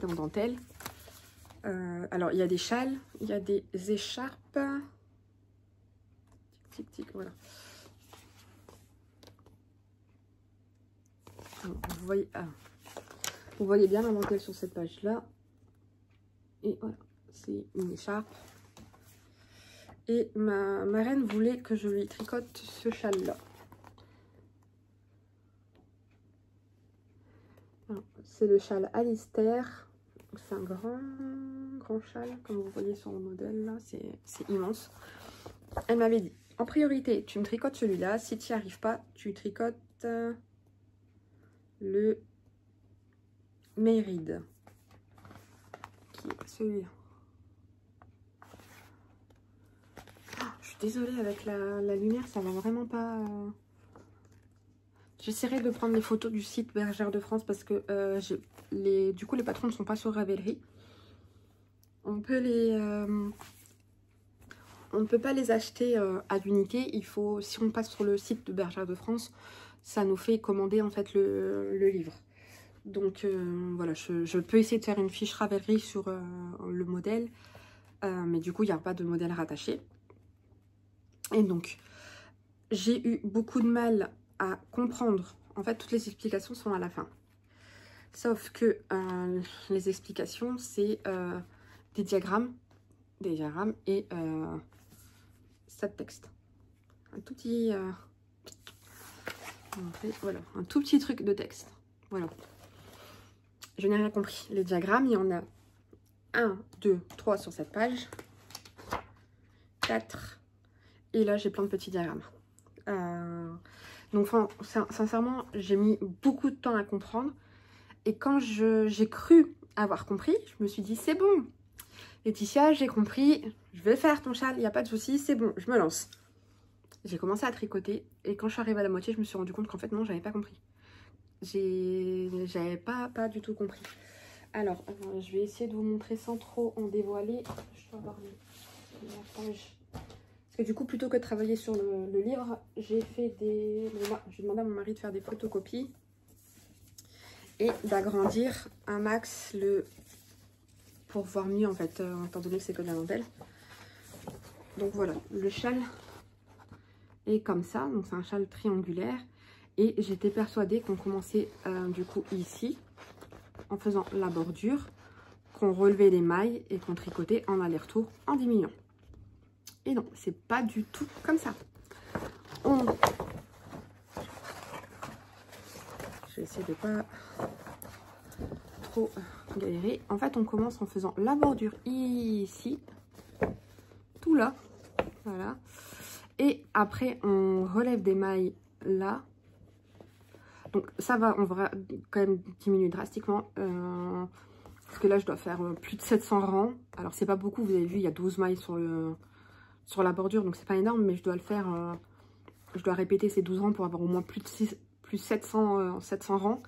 en dentelle. Alors, il y a des châles, il y a des écharpes. Tic, tic, voilà. Vous voyez bien la dentelle sur cette page-là. Et voilà, c'est une écharpe. Et ma reine voulait que je lui tricote ce châle-là. C'est le châle Alistair. C'est un grand châle, comme vous voyez sur le modèle là. C'est immense. Elle m'avait dit, en priorité, tu me tricotes celui-là. Si tu n'y arrives pas, tu tricotes le Méride. Qui est celui-là. Je suis désolée avec la lumière, ça va vraiment pas... J'essaierai de prendre les photos du site Bergère de France parce que du coup les patrons ne sont pas sur Ravelry. On peut on ne peut pas les acheter à l'unité. Il faut, si on passe sur le site de Bergère de France, ça nous fait commander en fait le livre. Donc voilà, je peux essayer de faire une fiche Ravelry sur le modèle, mais du coup il n'y a pas de modèle rattaché. Et donc j'ai eu beaucoup de mal à comprendre. En fait, toutes les explications sont à la fin. Sauf que les explications, c'est des diagrammes et ça de texte. Un tout petit... voilà, un tout petit truc de texte. Voilà. Je n'ai rien compris. Les diagrammes, il y en a 1, 2, 3 sur cette page. 4. Et là, j'ai plein de petits diagrammes. Donc, sincèrement, j'ai mis beaucoup de temps à comprendre. Et quand j'ai cru avoir compris, je me suis dit, c'est bon. Laetitia, j'ai compris. Je vais faire ton châle, il n'y a pas de souci, c'est bon, je me lance. J'ai commencé à tricoter. Et quand je suis arrivée à la moitié, je me suis rendu compte qu'en fait, non, j'avais pas compris. J'avais pas du tout compris. Alors, je vais essayer de vous montrer sans trop en dévoiler. Je dois avoir la page. Parce que du coup, plutôt que de travailler sur le livre, j'ai demandé à mon mari de faire des photocopies et d'agrandir un max pour voir mieux en fait, étant donné que c'est que de la dentelle. Donc voilà, le châle est comme ça, donc c'est un châle triangulaire. Et j'étais persuadée qu'on commençait du coup ici, en faisant la bordure, qu'on relevait les mailles et qu'on tricotait en aller-retour en diminuant. Et non, c'est pas du tout comme ça. Je vais essayer de pas trop galérer. En fait, on commence en faisant la bordure ici, tout là, voilà. Et après, on relève des mailles là. Donc ça va, on va quand même diminuer drastiquement. Parce que là, je dois faire plus de 700 rangs. Alors, c'est pas beaucoup, vous avez vu, il y a 12 mailles sur la bordure, donc c'est pas énorme, mais je dois le faire, je dois répéter ces 12 rangs pour avoir au moins plus de 700 rangs.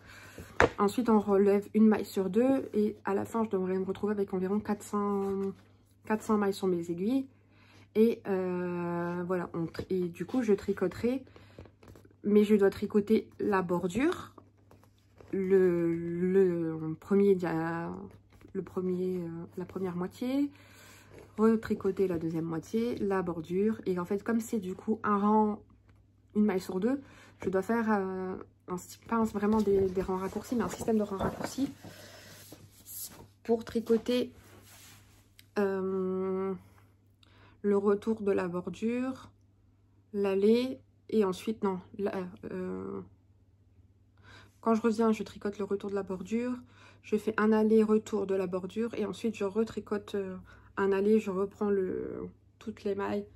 Ensuite, on relève une maille sur deux et à la fin, je devrais me retrouver avec environ 400 mailles sur mes aiguilles. Et voilà, et du coup, je tricoterai, mais je dois tricoter la bordure, la première moitié, retricoter la deuxième moitié, la bordure. Et en fait, comme c'est du coup un rang, une maille sur deux, je dois faire pas vraiment des rangs raccourcis, mais un système de rangs raccourcis pour tricoter le retour de la bordure, l'aller, et ensuite, non, quand je reviens, je tricote le retour de la bordure, je fais un aller-retour de la bordure, et ensuite je retricote un aller, je reprends toutes les mailles,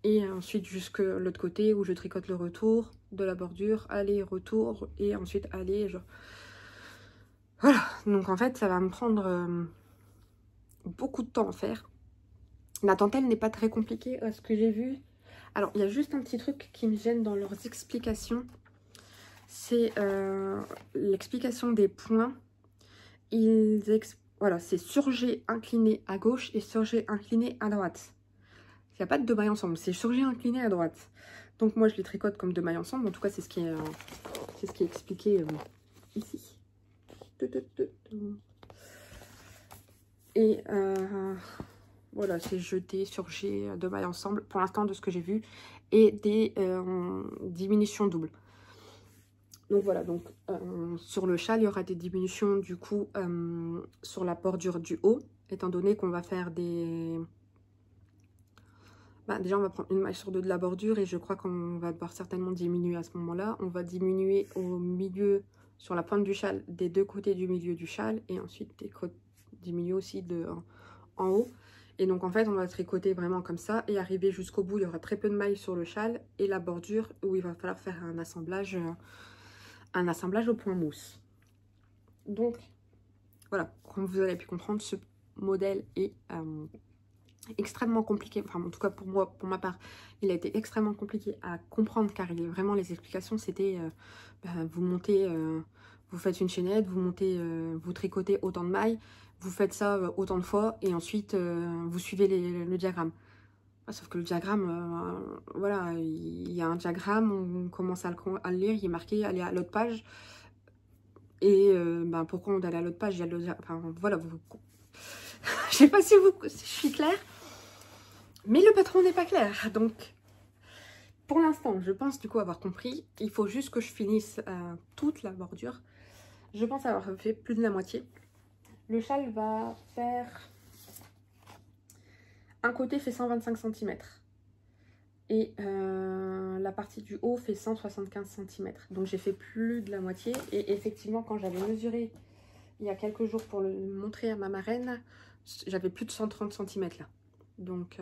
et ensuite jusque l'autre côté où je tricote le retour de la bordure, aller-retour, et ensuite aller, voilà. Donc en fait, ça va me prendre beaucoup de temps à faire. La dentelle n'est pas très compliquée à ce que j'ai vu. Alors, il y a juste un petit truc qui me gêne dans leurs explications. C'est l'explication des points voilà, c'est surjet incliné à gauche et surjet incliné à droite. Il n'y a pas de deux mailles ensemble, c'est surjet incliné à droite. Donc moi je les tricote comme deux mailles ensemble. En tout cas c'est ce qui est expliqué ici. Et voilà, c'est jeté, surjet, deux mailles ensemble pour l'instant de ce que j'ai vu. Et des diminutions doubles. Donc voilà, donc sur le châle, il y aura des diminutions du coup sur la bordure du haut, étant donné qu'on va faire des... déjà, on va prendre une maille sur deux de la bordure et je crois qu'on va devoir certainement diminuer à ce moment-là. On va diminuer au milieu, sur la pointe du châle, des deux côtés du milieu du châle et ensuite diminuer aussi en haut. Et donc en fait, on va tricoter vraiment comme ça et arriver jusqu'au bout. Il y aura très peu de mailles sur le châle et la bordure où il va falloir faire un assemblage au point mousse. Donc voilà, comme vous avez pu comprendre, ce modèle est extrêmement compliqué. Enfin, en tout cas pour moi, pour ma part, il a été extrêmement compliqué à comprendre car il est vraiment les explications, c'était vous montez, vous faites une chaînette, vous montez, vous tricotez autant de mailles, vous faites ça autant de fois et ensuite vous suivez le diagramme. Sauf que le diagramme, voilà, il y a un diagramme, on commence à le lire, il est marqué, aller à l'autre page. Et pourquoi on doit aller à l'autre page, il y a le, enfin, voilà, je sais pas si je suis claire, mais le patron n'est pas clair. Donc, pour l'instant, je pense du coup avoir compris. Il faut juste que je finisse toute la bordure. Je pense avoir fait plus de la moitié. Le châle va faire... Un côté fait 125 cm. Et la partie du haut fait 175 cm. Donc j'ai fait plus de la moitié. Et effectivement, quand j'avais mesuré il y a quelques jours pour le montrer à ma marraine, j'avais plus de 130 cm là. Donc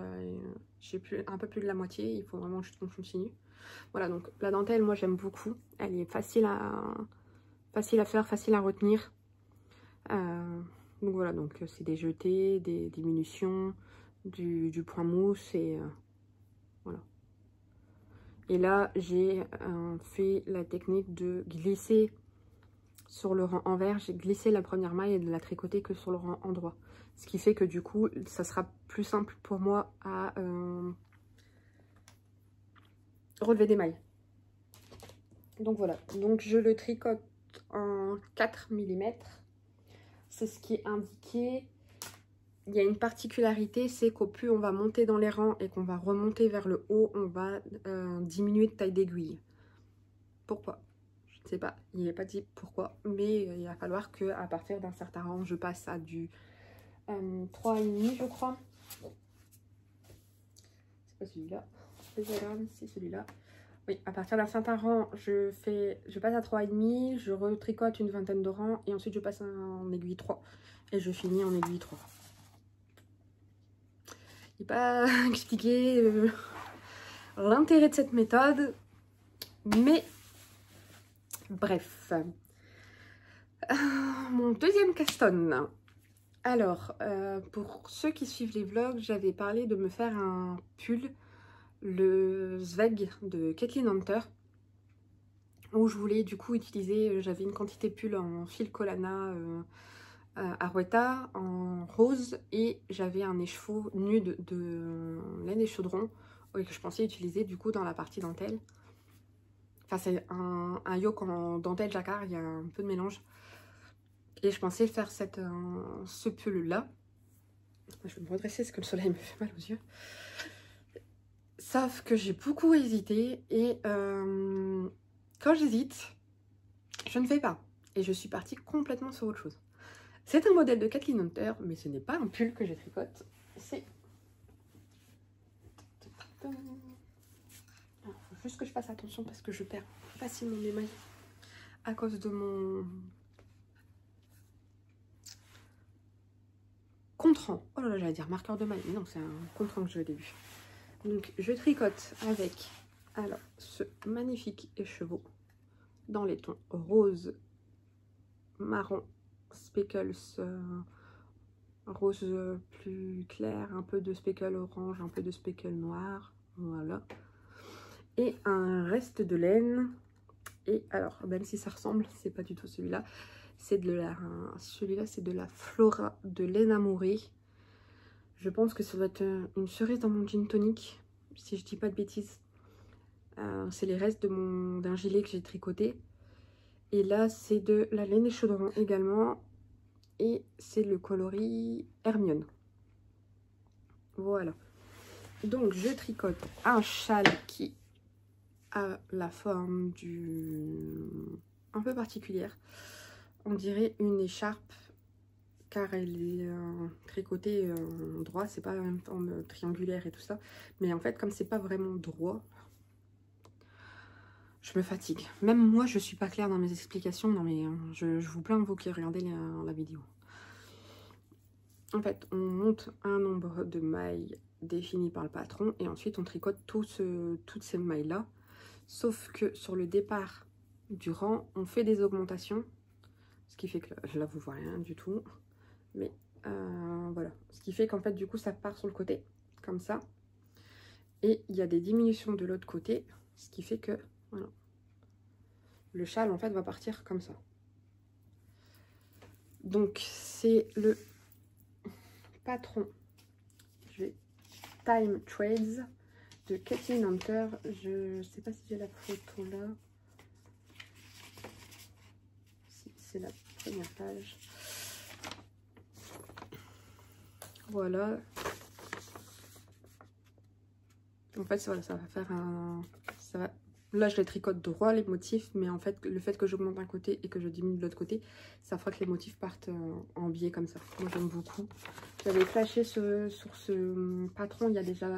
j'ai un peu plus de la moitié. Il faut vraiment juste qu'on continue. Voilà, donc la dentelle, moi j'aime beaucoup. Elle est facile à faire, facile à retenir. Donc voilà, donc c'est des jetés, des diminutions, du point mousse et voilà. Et là, j'ai fait la technique de glisser sur le rang envers. J'ai glissé la première maille et de la tricoter que sur le rang endroit. Ce qui fait que du coup, ça sera plus simple pour moi à relever des mailles. Donc voilà, donc je le tricote en 4 mm. C'est ce qui est indiqué. Il y a une particularité, c'est qu'au plus on va monter dans les rangs et qu'on va remonter vers le haut, on va diminuer de taille d'aiguille. Pourquoi? Je ne sais pas, il n'est pas dit pourquoi, mais il va falloir qu'à partir d'un certain rang, je passe à du 3,5 je crois. C'est pas celui-là, c'est celui-là. Oui, à partir d'un certain rang, je passe à 3,5, je retricote une vingtaine de rangs et ensuite je passe en aiguille 3 et je finis en aiguille 3. Je n'ai pas expliqué l'intérêt de cette méthode, mais bref. Mon deuxième caston. Alors, pour ceux qui suivent les vlogs, j'avais parlé de me faire un pull, le Zweig de Kathleen Hunter, où je voulais du coup utiliser, j'avais une quantité de pull en fil Collana Arwetta en rose et j'avais un écheveau nude de laine et chaudron que je pensais utiliser du coup dans la partie dentelle. Enfin c'est un yoke en dentelle jacquard, il y a un peu de mélange. Et je pensais faire ce pull là. Je vais me redresser parce que le soleil me fait mal aux yeux. Sauf que j'ai beaucoup hésité et quand j'hésite, je ne fais pas. Et je suis partie complètement sur autre chose. C'est un modèle de Kathleen Hunter, mais ce n'est pas un pull que je tricote. C'est... Il faut juste que je fasse attention parce que je perds facilement mes mailles à cause de mon contre-rang. Oh là là, j'allais dire marqueur de maille, mais non, c'est un contre-rang que j'ai au début. Donc je tricote avec alors ce magnifique écheveau dans les tons rose, marron, speckles, rose plus clair, un peu de speckle orange, un peu de speckle noir, voilà. Et un reste de laine. Et alors, même si ça ressemble, c'est pas du tout celui-là. C'est de la... Celui-là, c'est de la Flora de l'Enamoré. Je pense que ça va être une cerise dans mon gin tonic, si je dis pas de bêtises. C'est les restes d'un gilet que j'ai tricoté. Et là, c'est de la laine et chaudron également. Et c'est le coloris Hermione. Voilà. Donc, je tricote un châle qui a la forme un peu particulière. On dirait une écharpe, car elle est tricotée droit. C'est pas la même forme triangulaire et tout ça. Mais en fait, comme c'est pas vraiment droit, je me fatigue. Même moi, je suis pas claire dans mes explications. Non, mais je vous plains, vous qui regardez la vidéo. En fait, on monte un nombre de mailles défini par le patron et ensuite on tricote toutes ces mailles-là. Sauf que sur le départ du rang, on fait des augmentations. Ce qui fait que là, vous voyez rien du tout. Mais voilà. Ce qui fait qu'en fait, du coup, ça part sur le côté, comme ça. Et il y a des diminutions de l'autre côté. Ce qui fait que, voilà. Le châle, en fait, va partir comme ça. Donc, c'est le patron Time Trades de Kathleen Hunter. Je sais pas si j'ai la photo là. C'est la première page. Voilà. En fait, voilà, ça va faire un... Ça va... Là, je les tricote droit, les motifs, mais en fait, le fait que j'augmente d'un côté et que je diminue de l'autre côté, ça fera que les motifs partent en biais comme ça. Moi, j'aime beaucoup. J'avais flashé sur ce patron il y a déjà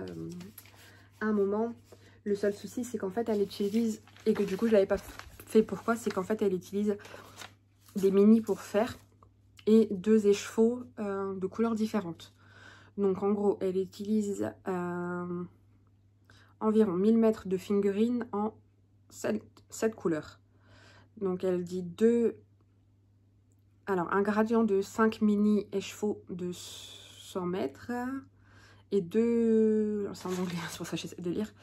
un moment. Le seul souci, c'est qu'en fait, elle utilise, et que du coup, je l'avais pas fait. Pourquoi? C'est qu'en fait, elle utilise des mini pour faire et 2 écheveaux de couleurs différentes. Donc, en gros, elle utilise environ 1000 mètres de fingering en 7 couleurs. Donc, elle dit un gradient de 5 mini écheveaux de 100 mètres et 2... C'est en anglais, c'est pour ça que j'essaie de lire.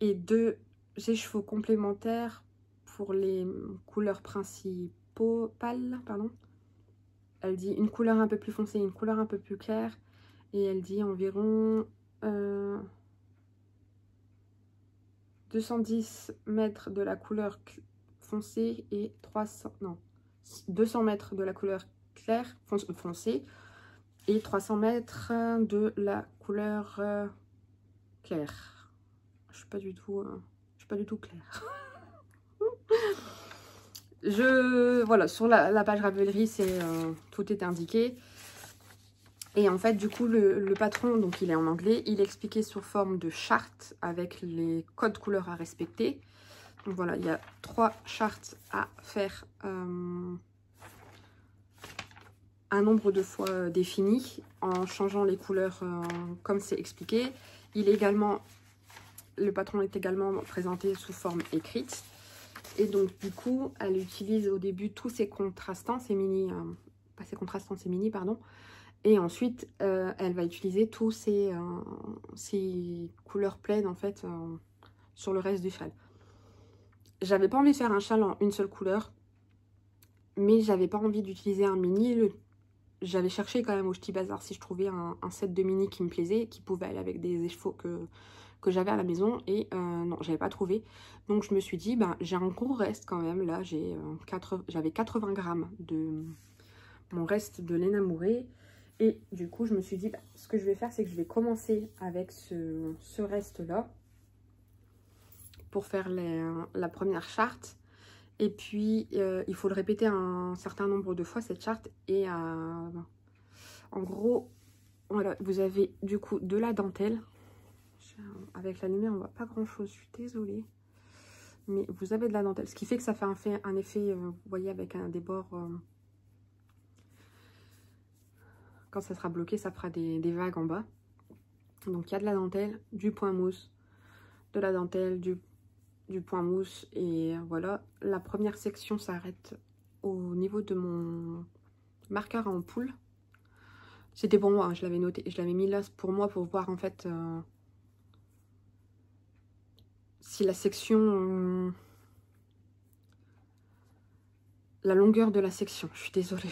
Et 2 écheveaux complémentaires pour les couleurs principales, pardon. Elle dit une couleur un peu plus foncée, une couleur un peu plus claire. Et elle dit environ 210 mètres de la couleur foncée et 200 mètres de la couleur claire, foncée, et 300 mètres de la couleur claire. Je suis pas du tout claire. Voilà, sur la page Ravelry, tout est indiqué. Et en fait, du coup, le patron, donc il est en anglais, il est expliqué sous forme de charte avec les codes couleurs à respecter. Donc voilà, il y a 3 chartes à faire un nombre de fois défini en changeant les couleurs comme c'est expliqué. Le patron est également présenté sous forme écrite. Et donc, du coup, elle utilise au début tous ces contrastants, ces mini, pas ces contrastants, ces mini, pardon. Et ensuite, elle va utiliser tous ces couleurs pleines, en fait, sur le reste du châle. J'avais pas envie de faire un châle en une seule couleur, mais j'avais pas envie d'utiliser un mini. J'avais cherché quand même au Petit Bazar si je trouvais un set de mini qui me plaisait, qui pouvait aller avec des écheveaux que j'avais à la maison. Et non, j'avais pas trouvé. Donc, je me suis dit, ben, j'ai un gros reste quand même. Là, j'avais 80 grammes de mon reste de laine amourée. Et du coup, je me suis dit, bah, ce que je vais faire, c'est que je vais commencer avec ce reste-là pour faire la première charte. Et puis, il faut le répéter un certain nombre de fois, cette charte. Et en gros, voilà, vous avez du coup de la dentelle. Avec la lumière, on voit pas grand-chose, je suis désolée. Mais vous avez de la dentelle, ce qui fait que ça fait un effet, vous voyez, avec des bords... quand ça sera bloqué, ça fera des vagues en bas. Donc il y a de la dentelle, du point mousse, de la dentelle, du point mousse. Et voilà, la première section s'arrête au niveau de mon marqueur à ampoule. C'était pour moi, hein, je l'avais noté, je l'avais mis là pour moi pour voir en fait si la section la longueur de la section. Je suis désolée.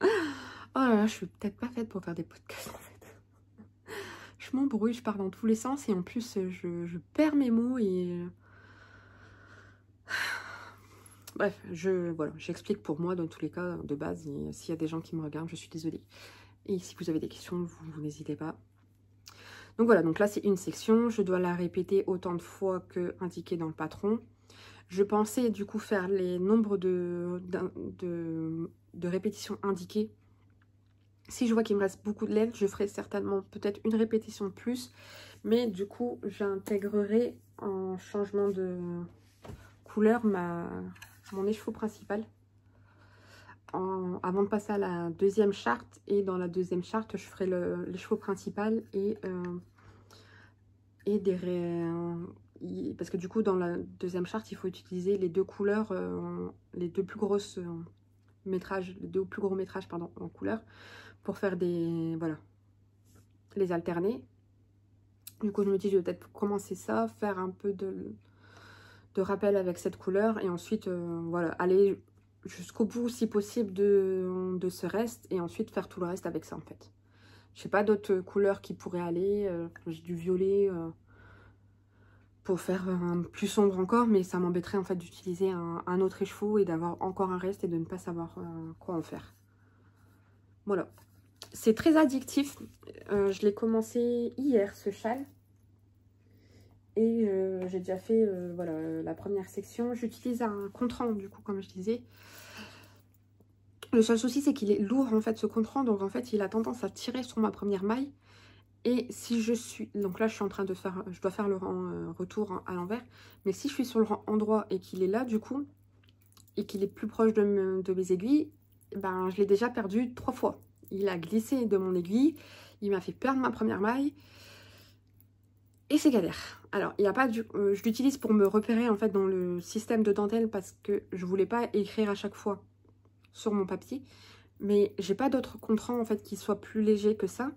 Oh là là, je suis peut-être pas faite pour faire des podcasts en fait. Je m'embrouille, je pars dans tous les sens et en plus je perds mes mots et... Bref, voilà, j'explique pour moi dans tous les cas de base. Et s'il y a des gens qui me regardent, je suis désolée. Et si vous avez des questions, vous n'hésitez pas. Donc voilà, donc là c'est une section. Je dois la répéter autant de fois que indiqué dans le patron. Je pensais du coup faire les nombres de répétitions indiquées. Si je vois qu'il me reste beaucoup de laine, je ferai certainement peut-être une répétition de plus. Mais du coup, j'intégrerai en changement de couleur mon écheveau principal. Avant de passer à la deuxième charte. Et dans la deuxième charte, je ferai l'écheveau principal et parce que du coup, dans la deuxième charte, il faut utiliser les deux couleurs, les deux plus grosses métrages, les deux plus gros métrages pardon, en couleur. Pour faire voilà, les alterner. Du coup, je me dis, je vais peut-être commencer ça, faire un peu de rappel avec cette couleur et ensuite, voilà, aller jusqu'au bout, si possible, de ce reste et ensuite faire tout le reste avec ça, en fait. Je sais pas d'autres couleurs qui pourraient aller. J'ai du violet pour faire plus sombre encore, mais ça m'embêterait, en fait, d'utiliser un autre écheveau et d'avoir encore un reste et de ne pas savoir quoi en faire. Voilà. C'est très addictif. Je l'ai commencé hier, ce châle. Et j'ai déjà fait voilà, la première section. J'utilise un contrant, du coup, comme je disais. Le seul souci, c'est qu'il est lourd, en fait, ce contrant. Donc, en fait, il a tendance à tirer sur ma première maille. Et si je suis... Donc là, je suis en train de faire... Je dois faire le rang retour à l'envers. Mais si je suis sur le rang endroit et qu'il est là, du coup, et qu'il est plus proche de mes aiguilles, ben, je l'ai déjà perdu 3 fois. Il a glissé de mon aiguille, il m'a fait perdre ma première maille et c'est galère. Alors, il n'y a pas je l'utilise pour me repérer en fait dans le système de dentelle parce que je voulais pas écrire à chaque fois sur mon papier, mais j'ai pas d'autres contrant en fait qui soient plus légers que ça.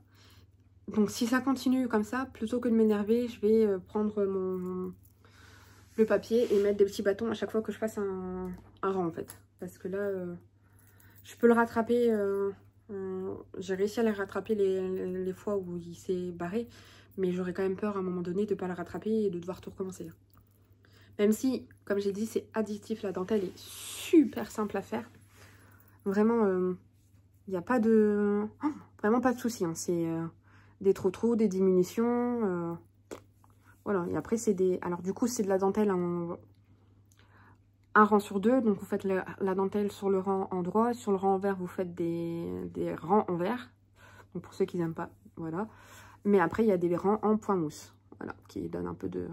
Donc si ça continue comme ça, plutôt que de m'énerver, je vais prendre le papier et mettre des petits bâtons à chaque fois que je fasse un rang en fait, parce que là je peux le rattraper. J'ai réussi à le rattraper les fois où il s'est barré, mais j'aurais quand même peur à un moment donné de ne pas le rattraper et de devoir tout recommencer. Même si, comme j'ai dit, c'est addictif, la dentelle est super simple à faire. Vraiment, il n'y a pas de... Oh, vraiment pas de souci, hein. C'est des trous, des diminutions. Voilà, et après c'est des... Alors du coup, c'est de la dentelle un rang sur deux, donc vous faites la dentelle sur le rang endroit, sur le rang envers vous faites des rangs envers, donc pour ceux qui n'aiment pas, voilà. Mais après il y a des rangs en point mousse, voilà, qui donnent un peu de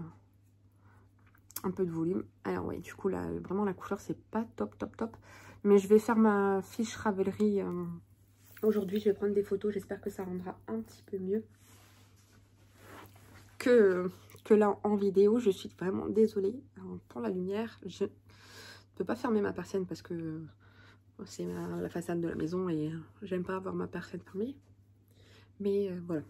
volume. Alors oui, du coup là, vraiment la couleur c'est pas top, mais je vais faire ma fiche Ravelry aujourd'hui, je vais prendre des photos, j'espère que ça rendra un petit peu mieux que là en vidéo. Je suis vraiment désolée pour la lumière, je ne peux pas fermer ma persienne parce que c'est la façade de la maison et j'aime pas avoir ma persienne fermée. Mais voilà.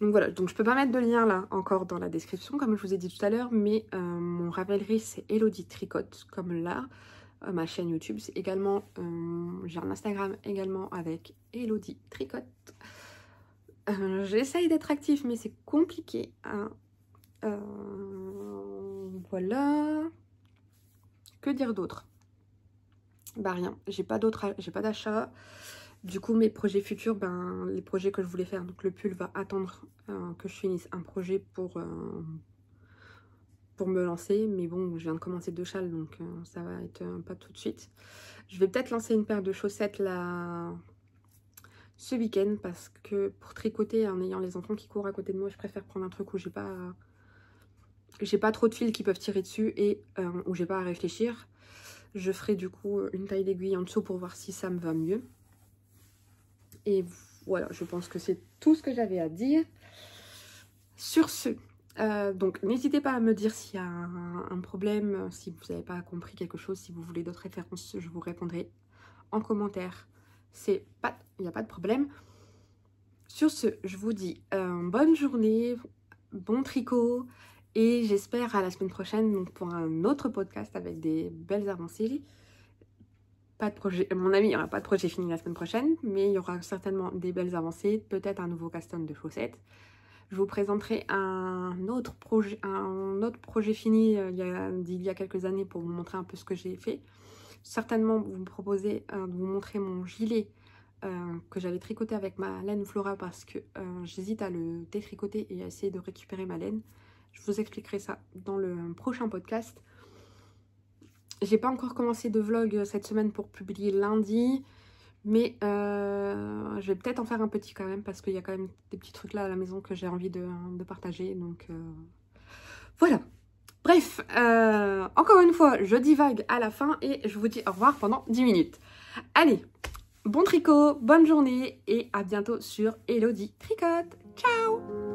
Donc voilà, donc je peux pas mettre de lien là encore dans la description comme je vous ai dit tout à l'heure, mais mon Ravelry c'est Elodie Tricotte comme là. Ma chaîne YouTube c'est également, j'ai un Instagram également avec Elodie Tricotte. J'essaye d'être active mais c'est compliqué. Hein. Voilà. Que dire d'autre? Bah rien, j'ai pas d'achat. Du coup mes projets futurs, ben les projets que je voulais faire, donc le pull va attendre que je finisse un projet pour me lancer. Mais bon, je viens de commencer 2 châles, donc ça va être pas tout de suite. Je vais peut-être lancer une paire de chaussettes là ce week-end parce que pour tricoter en ayant les enfants qui courent à côté de moi, je préfère prendre un truc où j'ai pas trop de fils qui peuvent tirer dessus et où j'ai pas à réfléchir. Je ferai du coup une taille d'aiguille en dessous pour voir si ça me va mieux. Et voilà, je pense que c'est tout ce que j'avais à dire. Sur ce, donc n'hésitez pas à me dire s'il y a un problème, si vous n'avez pas compris quelque chose, si vous voulez d'autres références, je vous répondrai en commentaire. Il n'y a pas de problème. Sur ce, je vous dis bonne journée, bon tricot. Et j'espère à la semaine prochaine donc pour un autre podcast avec des belles avancées. pas de projet, à mon avis, il n'y aura pas de projet fini la semaine prochaine, mais il y aura certainement des belles avancées, peut-être un nouveau custom de chaussettes. Je vous présenterai un autre projet fini d'il y a quelques années pour vous montrer un peu ce que j'ai fait. Certainement vous me proposer de vous montrer mon gilet que j'avais tricoté avec ma laine Flora parce que j'hésite à le détricoter et à essayer de récupérer ma laine. Je vous expliquerai ça dans le prochain podcast. J'ai pas encore commencé de vlog cette semaine pour publier lundi, mais je vais peut-être en faire un petit quand même parce qu'il y a quand même des petits trucs là à la maison que j'ai envie de partager. Donc voilà. Bref, encore une fois, je divague à la fin et je vous dis au revoir pendant 10 minutes. Allez, bon tricot, bonne journée et à bientôt sur Elodie Tricote. Ciao!